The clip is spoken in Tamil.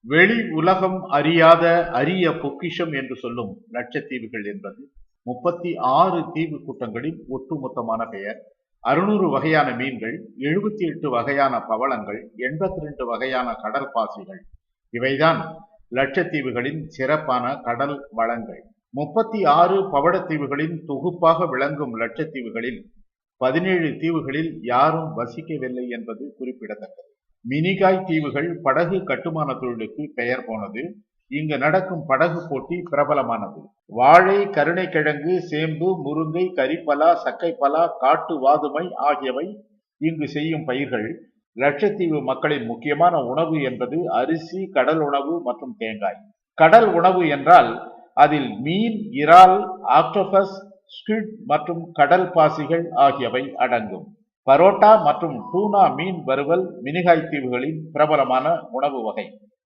வெளி உலகம் அறியாத அரிய பொக்கிஷம் என்று சொல்லும் லட்சத்தீவுகள் என்பது 36 தீவு கூட்டங்களின் ஒட்டுமொத்தமான பெயர். 600 வகையான மீன்கள், 78 வகையான பவளங்கள், 82 வகையான கடல் பாசிகள், இவைதான் லட்சத்தீவுகளின் சிறப்பான கடல் வளங்கள். 36 பவளத்தீவுகளின் தொகுப்பாக விளங்கும் லட்சத்தீவுகளில் 17 தீவுகளில் யாரும் வசிக்கவில்லை என்பது குறிப்பிடத்தக்கது. மினிகாய் தீவுகள் படகு கட்டுமான தொழிலுக்கு பெயர் போனது. இங்கு நடக்கும் படகு போட்டி பிரபலமானது. வாழை, கருணைக்கிழங்கு, சேம்பு, முருங்கை, கரிப்பலா, சக்கைப்பலா, காட்டு வாதுமை ஆகியவை இங்கு செய்யும் பயிர்கள். லட்சத்தீவு மக்களின் முக்கியமான உணவு என்பது அரிசி, கடல் உணவு மற்றும் தேங்காய். கடல் உணவு என்றால் அதில் மீன், இறால், ஆக்டோபஸ், ஸ்குவிட் மற்றும் கடல் பாசிகள் ஆகியவை அடங்கும். பரோட்டா மற்றும் டூனா மீன் வறுவல் மினிகாய் தீவுகளின் பிரபலமான உணவு வகை.